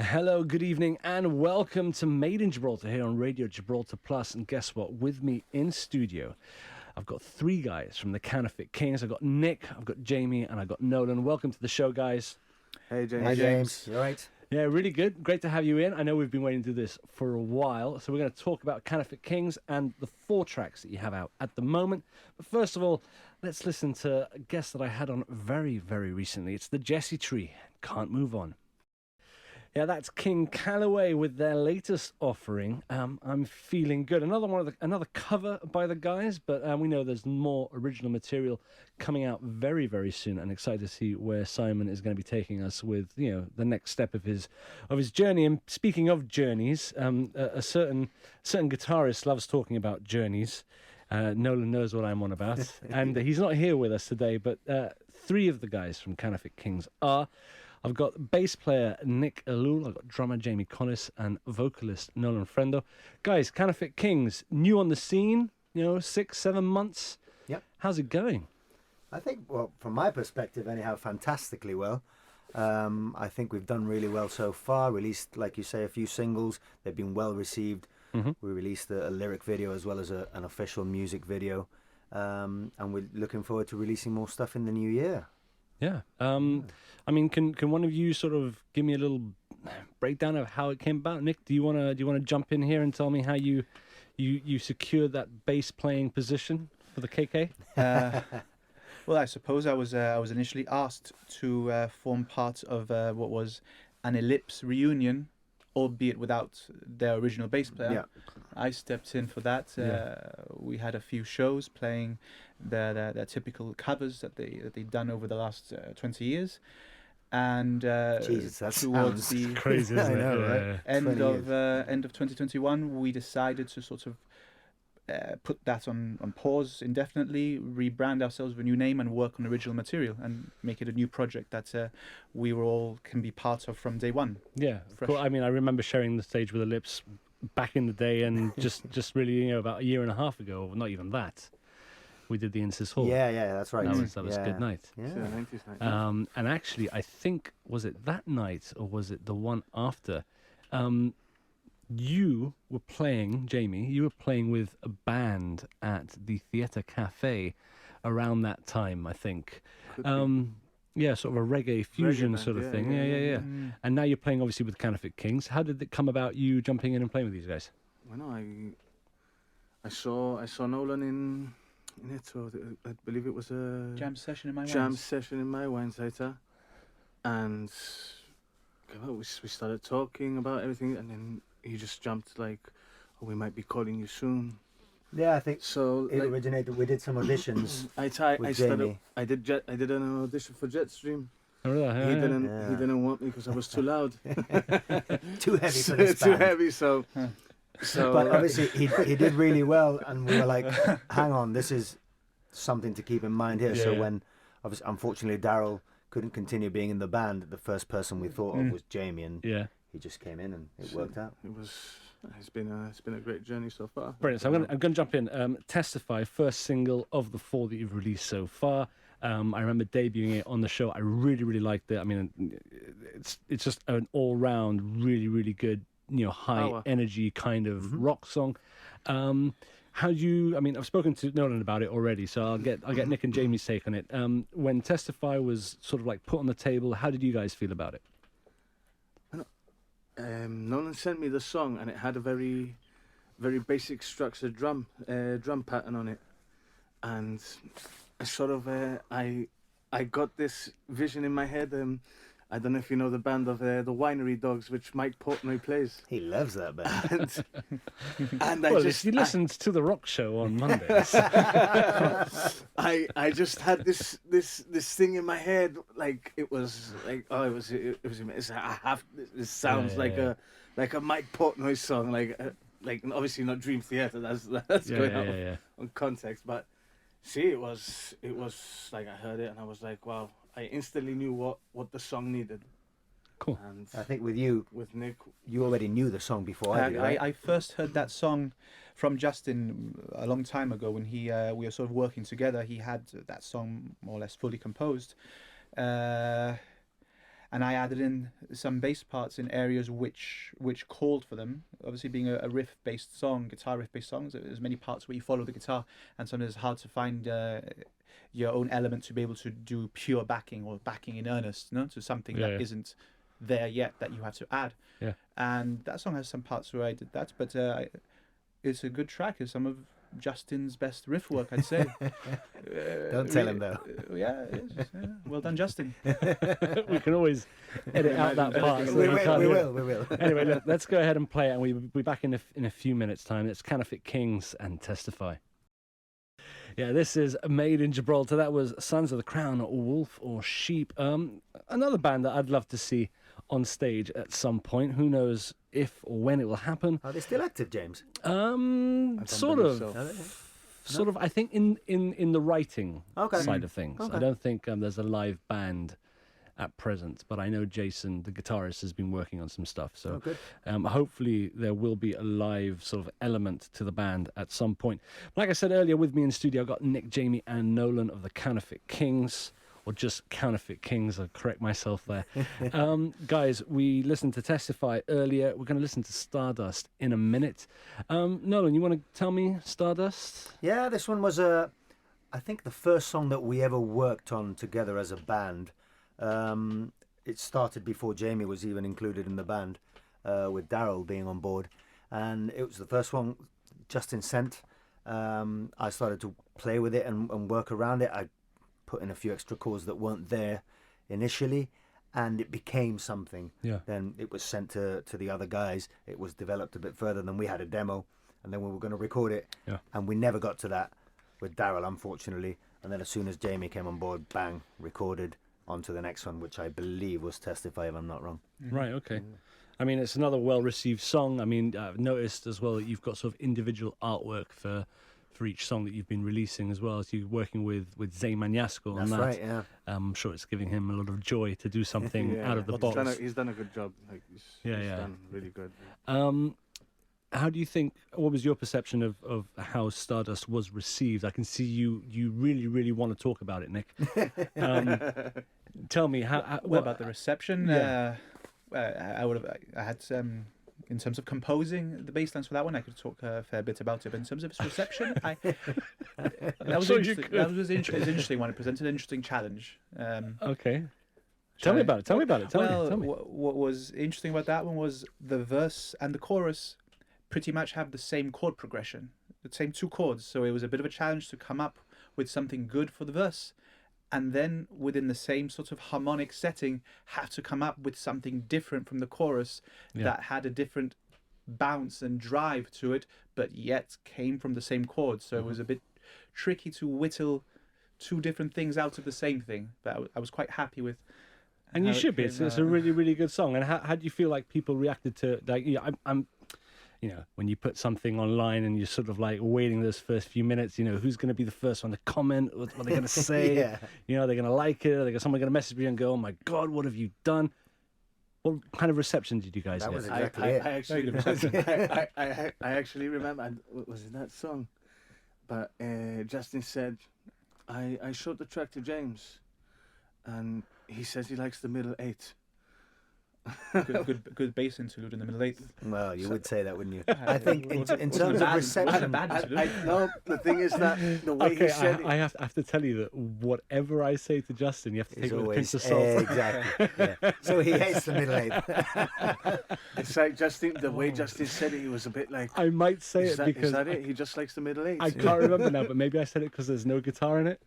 Hello, good evening, and welcome to Made in Gibraltar here on Radio Gibraltar Plus. And guess what? With me in studio, I've got three guys from the Kounterfeit Kings. I've got Nick, I've got Jamie, and I've got Nolan. Welcome to the show, guys. Hey, James. Hi, James. You all right? Yeah, really good. Great to have you in. I know we've been waiting to do this for a while, so we're going to talk about Kounterfeit Kings and the 4 tracks that you have out at the moment. But first of all, let's listen to a guest that I had on very, very recently. It's the Jesse Tree. Can't Move On. Yeah, that's King Calloway with their latest offering. I'm Feeling Good. Another cover by the guys, but we know there's more original material coming out very, very soon, and excited to see where Simon is going to be taking us with, the next step of his journey. And speaking of journeys, a certain guitarist loves talking about journeys. Nolan knows what I'm on about, and he's not here with us today. But 3 of the guys from Kounterfeit Kings are. I've got bass player Nick Alul, I've got drummer Jamie Connis, and vocalist Nolan Frendo. Guys, Kounterfeit Kings, new on the scene, 6-7 months. Yep. How's it going? I think, well, from my perspective, anyhow, fantastically well. I think we've done really well so far. Released, like you say, a few singles. They've been well received. Mm-hmm. We released a lyric video as well as an official music video. And we're looking forward to releasing more stuff in the new year. Yeah. Can one of you sort of give me a little breakdown of how it came about? Nick, do you wanna jump in here and tell me how you secured that bass playing position for the KK? Well, I suppose I was initially asked to form part of what was an Ellipse reunion, albeit without their original bass player. Yeah. I stepped in for that. We had a few shows playing their typical covers that they'd done over the last 20 years. And Jesus, that towards the crazy, isn't it? I know, right? end of 2021, we decided to sort of put that on pause indefinitely, rebrand ourselves with a new name, and work on original material and make it a new project that we were all can be part of from day one. Yeah, cool. I mean, I remember sharing the stage with Ellipse back in the day, and just really, about a year and a half ago, or not even that, we did the Incis Hall. Yeah, that's right. That was a good night. Yeah. 90s night. And actually, I think, was it that night or was it the one after? You were playing, Jamie, with a band at the Theatre Cafe around that time, I think. Yeah, sort of a reggae fusion band, sort of thing. yeah. Yeah. And now you're playing, obviously, with Kounterfeit Kings. How did it come about, you jumping in and playing with these guys? Well, no, I saw Nolan in it, so I believe it was a Jam session in my session in my wine cider, and we started talking about everything, and then he just jumped like, "Oh, we might be calling you soon." Yeah, I think So it originated. We did some auditions. I did an audition for Jetstream. Oh, really? He Yeah. he didn't want me because I was too loud, Too heavy for this too band. heavy. So But obviously he did really well, and we were like, hang on, this is something to keep in mind here. So when, obviously, unfortunately, Daryl couldn't continue being in the band, the first person we thought of was Jamie, and he just came in and it worked out. It's been a great journey so far. Brilliant. So I'm going to jump in. Testify, first single of the 4 that you've released so far. I remember debuting it on the show. I really, really liked it. I mean, it's just an all-round, really, really good, high energy kind of rock song. How do you? I mean, I've spoken to Nolan about it already, so I'll get Nick and Jamie's take on it. When Testify was sort of like put on the table, how did you guys feel about it? Nolan sent me the song, and it had a very, very basic structured drum pattern on it, and I sort of I got this vision in my head. I don't know if you know the band of the Winery Dogs, which Mike Portnoy plays. He loves that band. and he listened to the rock show on Mondays. I just had this thing in my head, like it was amazing. This sounds like a Mike Portnoy song, like obviously not Dream Theater. That's going out on context, but see, it was like I heard it and I was like, wow. I instantly knew what the song needed. Cool. And I think with Nick, you already knew the song before I did, right? I first heard that song from Justin a long time ago when we were sort of working together. He had that song more or less fully composed. and I added in some bass parts in areas which called for them. Obviously, being a riff-based song, guitar riff-based songs, there's many parts where you follow the guitar, and sometimes it's hard to find your own element to be able to do pure backing or backing in earnest, to something that isn't there yet that you have to add. Yeah. And that song has some parts where I did that, but it's a good track. It's some of Justin's best riff work, I'd say. Don't tell him though. Yeah, it is. Yeah. Well done, Justin. We can always edit out that part. So We you can't hear it. will. Anyway, let's go ahead and play it, and we'll be back in a few minutes' time. It's Counterfeit Kings and Testify. Yeah, this is Made in Gibraltar. That was Sons of the Crown, Wolf or Sheep. Another band that I'd love to see on stage at some point. Who knows if or when it will happen. Are they still active, James? Sort of. I think in the writing side of things. Okay. I don't think there's a live band at present, but I know Jason, the guitarist, has been working on some stuff. So hopefully there will be a live sort of element to the band at some point. Like I said earlier, with me in the studio, I've got Nick, Jamie, and Nolan of the Counterfeit Kings. Or just Counterfeit Kings, I'll correct myself there. Guys, we listened to Testify earlier. We're going to listen to Stardust in a minute. Nolan, you want to tell me Stardust? Yeah, this one was I think the first song that we ever worked on together as a band. It started before Jamie was even included in the band, with Daryl being on board. And it was the first one Justin sent. I started to play with it and work around it. I put in a few extra chords that weren't there initially, and it became something. Yeah. Then it was sent to the other guys. It was developed a bit further. Then we had a demo, and then we were going to record it. Yeah. And we never got to that with Daryl, unfortunately. And then as soon as Jamie came on board, bang, recorded onto the next one, which I believe was Testify, if I'm not wrong. Right, okay. I mean, it's another well-received song. I mean, I've noticed as well that you've got sort of individual artwork for each song that you've been releasing, as well as you working with Zay Magnasco on that. That's right, yeah. I'm sure it's giving him a lot of joy to do something out of the box. He's done a good job. He's done really good. How do you think, what was your perception of how Stardust was received? I can see you really, really want to talk about it, Nick. Tell me, what about the reception? Yeah. I had in terms of composing the bass lines for that one, I could talk a fair bit about it. But in terms of its reception, that was interesting. That was an interesting one. It presented an interesting challenge. Okay. Tell me about it. Tell me. What was interesting about that one was the verse and the chorus pretty much have the same chord progression, the same two chords. So it was a bit of a challenge to come up with something good for the verse, and then within the same sort of harmonic setting, have to come up with something different from the chorus that had a different bounce and drive to it, but yet came from the same chord. So it was a bit tricky to whittle two different things out of the same thing. But I was quite happy with. And you should be. It's a really, really good song. And how do you feel like people reacted to it? Like, I'm when you put something online and you're sort of like waiting those first few minutes, who's going to be the first one to comment? What they're going to say? Are they going to like it? Someone going to message me and go, "Oh my God, what have you done?" What kind of reception did you guys get? That was exactly it. I actually remember, was it that song? But Justin said, I showed the track to James, and he says he likes the middle eight. good bass interlude in the middle eighth. Well, you would say that, wouldn't you? I think in terms of reception, no, the thing is that the way he said it. I have to tell you that whatever I say to Justin, you have to take it with a pinch of salt. Exactly. Yeah. So he hates the middle eight. It's like Justin, the way Justin said it, he was a bit like. I might say it because is that it? He just likes the middle eight. I can't remember now, but maybe I said it because there's no guitar in it.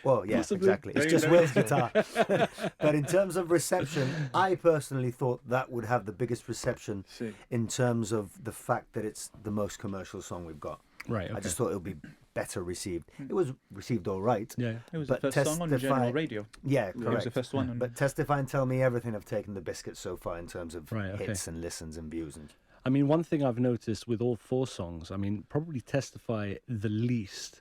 Well, yeah, Possibly. exactly. It's just Will's guitar. But in terms of reception, I personally thought that would have the biggest reception in terms of the fact that it's the most commercial song we've got. Right. Okay. I just thought it would be better received. It was received all right. Yeah. It was the first song on general radio. Yeah, correct. It was the first one. But Testify and Tell Me Everything have taken the biscuit so far in terms of hits and listens and views. And I mean, one thing I've noticed with all four songs, I mean, probably Testify the least,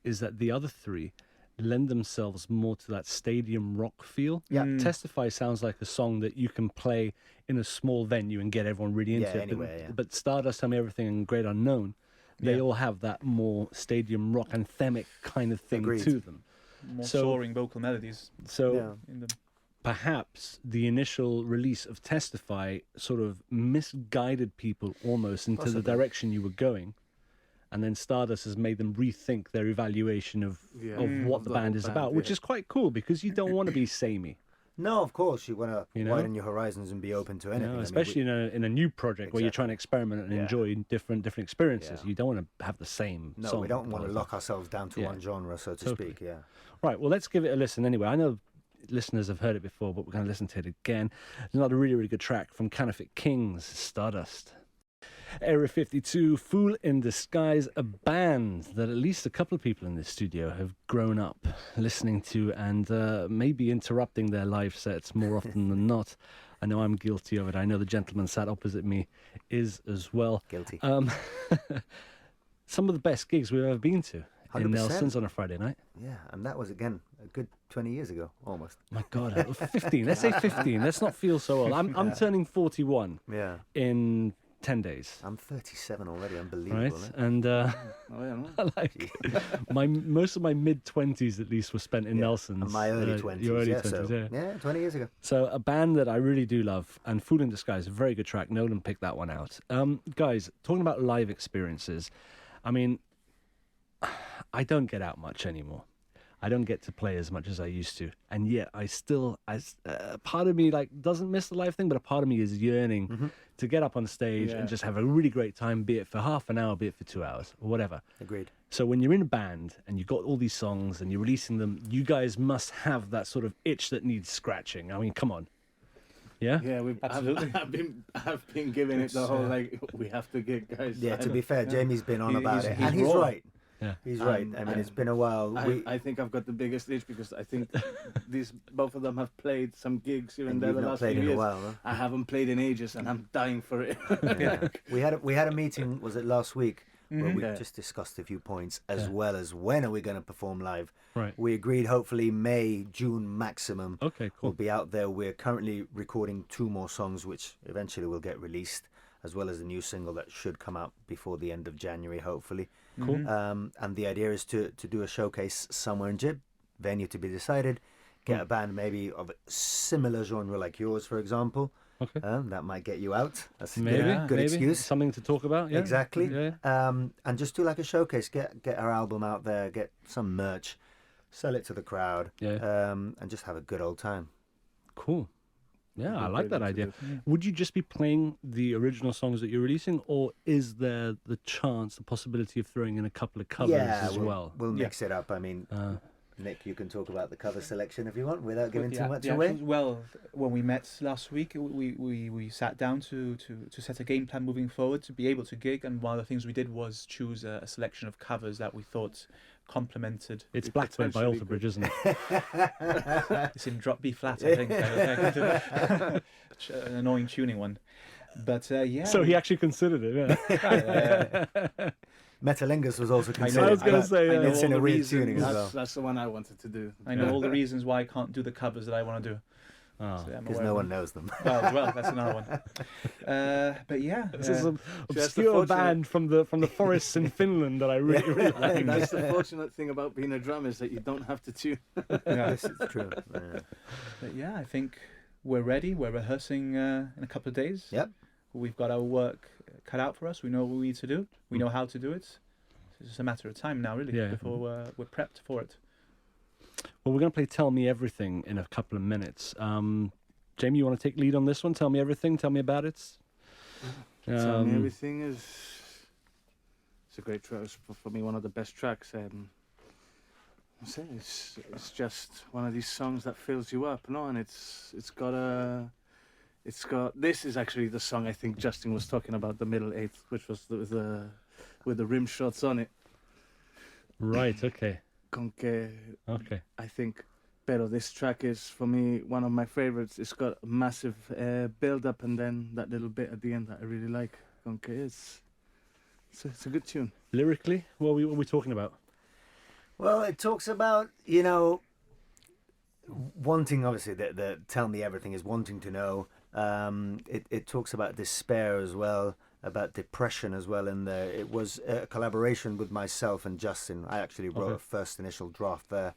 is that the other three lend themselves more to that stadium rock feel. Yeah. Testify sounds like a song that you can play in a small venue and get everyone really into it. Anywhere, but Stardust, Tell Me Everything, and Great Unknown, they all have that more stadium rock anthemic kind of thing to them. More soaring vocal melodies. So in them. perhaps the initial release of Testify sort of misguided people almost into the direction you were going, and then Stardust has made them rethink their evaluation of what the band is about, which is quite cool because you don't want to be samey. No, of course, you want to You know? widen your horizons and be open to anything. No, I mean, especially in a new project where you're trying to experiment and enjoy different experiences. Yeah. You don't want to have the same no, song. we don't want all to the lock ourselves down to one genre, so to Totally. speak. Yeah. Right, well, let's give it a listen anyway. I know listeners have heard it before, but we're going to listen to it again. Another really, really good track from Counterfeit Kings, Stardust. Area 52, Fool in Disguise, a band that at least a couple of people in this studio have grown up listening to and maybe interrupting their live sets more often than not. I know I'm guilty of it. I know the gentleman sat opposite me is as well. Guilty. Some of the best gigs we've ever been to in 100%. Nelson's on a Friday night. Yeah, and that was, again, a good 20 years ago, almost. My God, 15. Let's say 15. Let's not feel so old. I'm turning 41 Yeah. in 10 days. I'm 37 already, unbelievable. Right, Isn't it? and Oh, yeah, no. like most of my mid-20s at least were spent in Nelson's. And my early 20s. Your early yeah, 20s, so, yeah. 20 years ago. So a band that I really do love, and Fool in Disguise, a very good track. Nolan picked that one out. Guys, talking about live experiences, I mean, I don't get out much anymore. I don't get to play as much as I used to, and yet I still, part of me like doesn't miss the live thing, but a part of me is yearning to get up on stage and just have a really great time, be it for half an hour, be it for 2 hours, or whatever. Agreed. So when you're in a band and you've got all these songs and you're releasing them, you guys must have that sort of itch that needs scratching. I mean, come on. Yeah? Yeah, Absolutely. I've been giving it the whole like we have to gig, guys. Yeah, to be fair, Jamie's been on about it, he's and he's raw. right. Yeah. He's right. I mean, it's been a while. I think I've got the biggest itch because I think both of them have played some gigs here and And there you've the not last played few in a years. while, huh? I haven't played in ages, and I'm dying for it. Yeah. We had a meeting, was it last week, where we Yeah. just discussed a few points, as well as when are we going to perform live. Right. We agreed hopefully May, June maximum. Okay, We'll cool. be out there. We're currently recording 2 more songs, which eventually will get released, as well as a new single that should come out before the end of January, hopefully. Cool. And the idea is to do a showcase somewhere in Gib, venue to be decided, get a band maybe of a similar genre like yours, for example. Okay. That might get you out. That's a Maybe, good maybe. excuse. Something to talk about, yeah. Exactly. Yeah. And just do like a showcase, get our album out there, get some merch, sell it to the crowd, Yeah. and just have a good old time. Cool. Yeah, I Good like that way to idea. do it. Would you just be playing the original songs that you're releasing, or is there the chance, the possibility of throwing in a couple of covers as well? We'll mix it up. I mean, Nick, you can talk about the cover selection if you want, without giving too much away. Well, when we met last week, we sat down to set a game plan moving forward to be able to gig, and one of the things we did was choose a selection of covers that we thought complemented. It's Blackbird by potentially Alter Bridge, isn't it? It's in drop B flat, I think. An annoying tuning one, but yeah. So he actually considered it, yeah. Metalingus was also I considered. was gonna but say, yeah. it's in a weird tuning as well. That's the one I wanted to do. I know all the reasons why I can't do the covers that I want to do. Oh. So, yeah, I'm Because aware no of one them. knows them. Well, that's another one. But yeah, This is an Just the obscure fortunate- band from the forests in Finland that I really, really like. That's the fortunate thing about being a drummer is that you don't have to tune. yeah. This is true. Yeah. But yeah, I think we're ready. We're rehearsing in a couple of days. Yep. We've got our work cut out for us. We know what we need to do. We know how to do it. It's just a matter of time now, really, Yeah. before we're prepped for it. Well, we're going to play Tell Me Everything in a couple of minutes. Jamie, you want to take lead on this one? Tell me everything. Tell me about it. Tell Me Everything is it's a great track. It's for me one of the best tracks. It's just one of these songs that fills you up, no? And it's got this is actually the song I think Justin was talking about, the middle eighth, which was with the rim shots on it. Right. Okay. Con que Okay. I think, pero this track is for me one of my favorites. It's got a massive build up and then that little bit at the end that I really like. Con que it's a good tune. Lyrically, what are we talking about? Well, it talks about, wanting, obviously, the Tell Me Everything is wanting to know. It talks about despair as well, about depression as well in there. It was a collaboration with myself and Justin. I actually wrote a first initial draft there.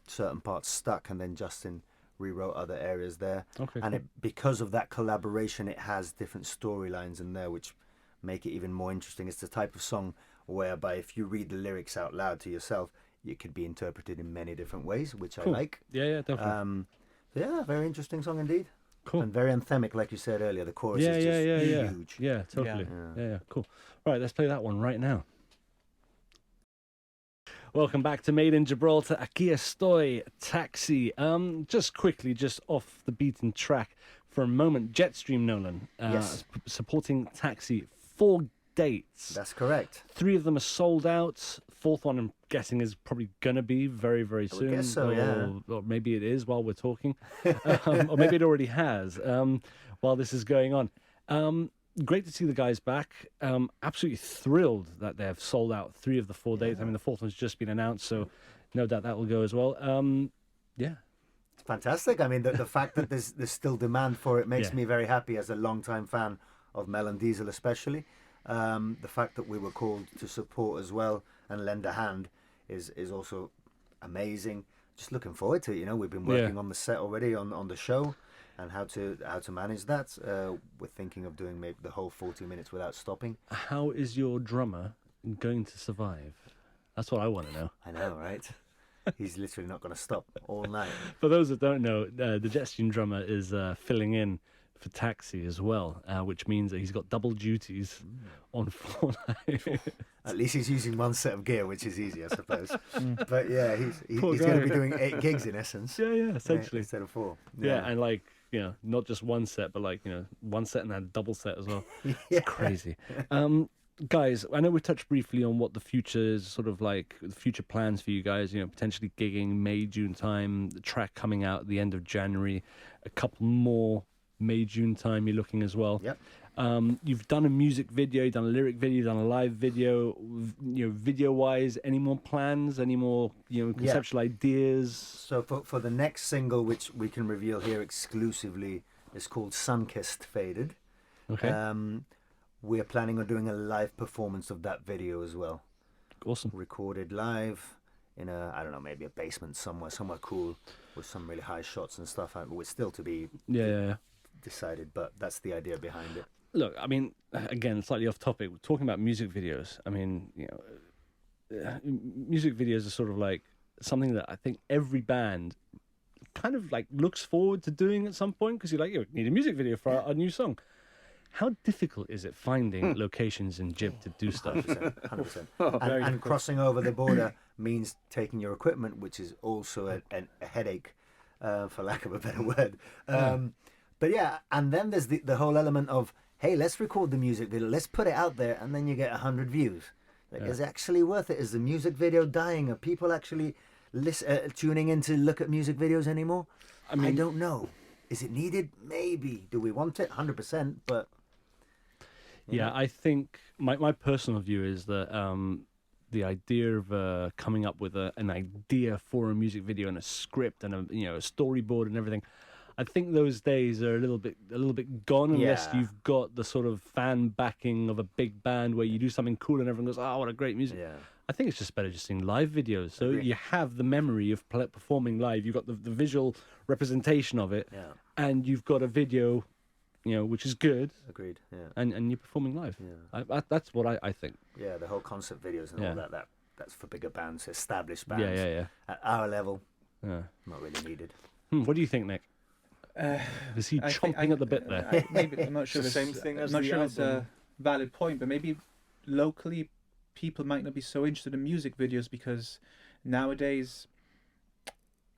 Certain parts stuck, and then Justin rewrote other areas there. Okay, And cool. because of that collaboration, it has different storylines in there, which make it even more interesting. It's the type of song whereby if you read the lyrics out loud to yourself, it could be interpreted in many different ways, which Cool. I like. Yeah, definitely. So yeah, very interesting song indeed. Cool. And very anthemic, like you said earlier. The chorus Yeah, is just yeah. huge. Yeah, totally. Yeah. Yeah, cool. Right, let's play that one right now. Welcome back to Made in Gibraltar. Aquí estoy, Taxi. Just quickly, just off the beaten track for a moment. Jetstream, Nolan. Yes. Supporting Taxi. 4 dates. That's correct. 3 of them are sold out. 4th one, I'm guessing, is probably gonna be very, very soon. guess so, yeah. Or maybe it is while we're talking, or maybe it already has while this is going on. Great to see the guys back. Absolutely thrilled that they've sold out 3 of the 4 dates. I mean, the 4th one's just been announced, so no doubt that will go as well. Yeah. It's fantastic. I mean, the fact that there's still demand for it makes Yeah. me very happy as a long-time fan of Mel and Diesel especially. The fact that we were called to support as well and lend a hand is also amazing. Just looking forward to it. You know, we've been working on the set already on the show and how to manage that. We're thinking of doing maybe the whole 40 minutes without stopping. How is your drummer going to survive? That's what I want to know. I know, right? He's literally not going to stop all night. For those that don't know, the Jetstream drummer is filling in for Taxi as well, which means that he's got double duties on 4 nights. At least he's using 1 set of gear, which is easy, I suppose. But yeah, he's Poor going to guy. be doing 8 gigs in essence. Yeah, essentially. Instead of 4. Yeah, and like, you know, not just 1 set, but like, you know, 1 set and then a double set as well. Yeah. It's crazy. Guys, I know we touched briefly on what the future is, sort of like the future plans for you guys, you know, potentially gigging May, June time, the track coming out at the end of January, a couple more May, June time you're looking as well. Yep. You've done a music video, you've done a lyric video, you've done a live video. You know, video-wise, any more plans, any more, you know, conceptual ideas? So for the next single, which we can reveal here exclusively, is called Sunkissed Faded. Okay. We're planning on doing a live performance of that video as well. Awesome. Recorded live in a, I don't know, maybe a basement somewhere cool with some really high shots and stuff. It's still to be Yeah. decided, but that's the idea behind it. Look, I mean, again, slightly off topic. We're talking about music videos. I mean, you know, music videos are sort of like something that I think every band kind of like looks forward to doing at some point because you're like, you need a music video for our new song. How difficult is it finding locations in Gib to do stuff? 100%. Very And crossing over the border means taking your equipment, which is also a headache, for lack of a better word. But yeah, and then there's the whole element of, hey, let's record the music video, let's put it out there, and then you get 100 views. Like, is it actually worth it? Is the music video dying? Are people actually tuning in to look at music videos anymore? I don't know. Is it needed? Maybe. Do we want it? 100%, but... Yeah, I think my personal view is that the idea of coming up with an idea for a music video and a script and a storyboard and everything, I think those days are a little bit gone unless you've got the sort of fan backing of a big band where you do something cool and everyone goes, "Oh, what a great music!" Yeah. I think it's just better just seeing live videos. So you have the memory of performing live. You've got the visual representation of it, and you've got a video, which is good. Agreed. Yeah. And you're performing live. Yeah. That's what I think. Yeah, the whole concept videos and all that's for bigger bands, established bands. Yeah. At our level, Yeah. not really needed. What do you think, Nick? Is he chomping at the bit there? Maybe I'm not sure. It's the same thing as I'm not the sure it's a album. valid point, but maybe locally people might not be so interested in music videos because nowadays,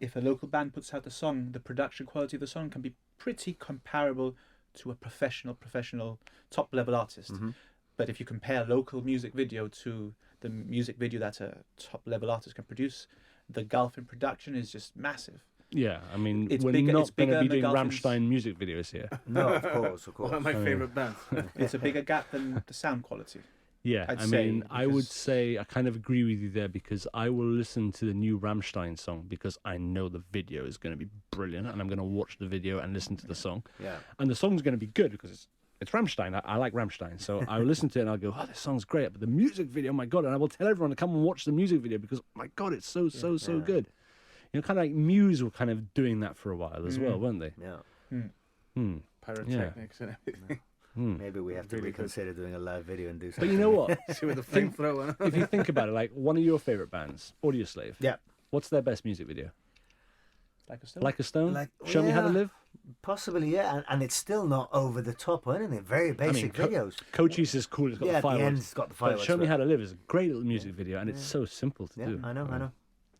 if a local band puts out a song, the production quality of the song can be pretty comparable to a professional top level artist. Mm-hmm. But if you compare local music video to the music video that a top level artist can produce, the gulf in production is just massive. Yeah, I mean, It's we're bigger- not it's going to bigger be than doing the Dolphins. Rammstein music videos here. No, of course. One of my favourite bands. It's a bigger gap than the sound quality. Yeah, I'd I say, mean, I would because- say I kind of agree with you there because I will listen to the new Rammstein song because I know the video is going to be brilliant and I'm going to watch the video and listen to the song. Yeah. And the song's going to be good because it's Rammstein. I like Rammstein. So I will listen to it and I'll go, oh, this song's great. But the music video, my God. And I will tell everyone to come and watch the music video because, my God, it's so good. kind of like Muse were kind of doing that for a while as well, weren't they? Yeah. Pyrotechnics and everything. Maybe we have to Really good. reconsider doing a live video and do But something. you know what? See with the flamethrower. If you think about it, like one of your favorite bands, Audioslave. Yeah. What's their best music video? Like a stone. Like a Stone? Like- Show Me How to yeah. Live? Possibly, yeah, and it's still not over the top or anything. Very basic videos. Cochise is cool. It's got Yeah, the at the fireworks. end it's got the But fireworks. Show Me for it. How to Live is a great little music video, and it's so simple to Yeah, do. I know.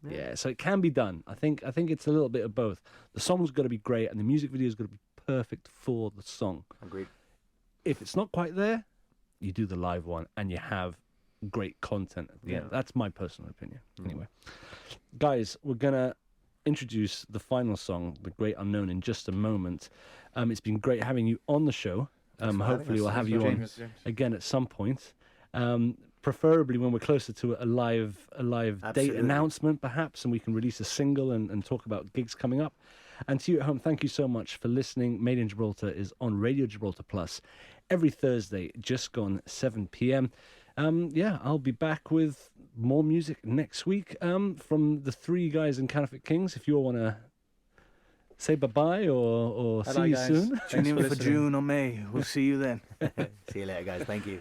Yeah, so it can be done. I think it's a little bit of both. The song's got to be great, and the music video's got to be perfect for the song. Agreed. If it's not quite there, you do the live one, and you have great content at the end. That's my personal opinion. Anyway, guys, we're gonna introduce the final song, The Great Unknown, in just a moment. It's been great having you on the show. for having Hopefully us. we'll have Thanks you for on James. again at some point. Preferably when we're closer to a live date Absolutely. announcement, perhaps, and we can release a single and talk about gigs coming up. And to you at home, thank you so much for listening. Made in Gibraltar is on Radio Gibraltar Plus every Thursday, just gone 7 p.m. I'll be back with more music next week from the three guys in Counterfeit Kings. If you all want to say bye-bye or see Bye-bye, you guys. soon. Tune Thanks in for for listening. June or May. We'll see you then. See you later, guys. Thank you.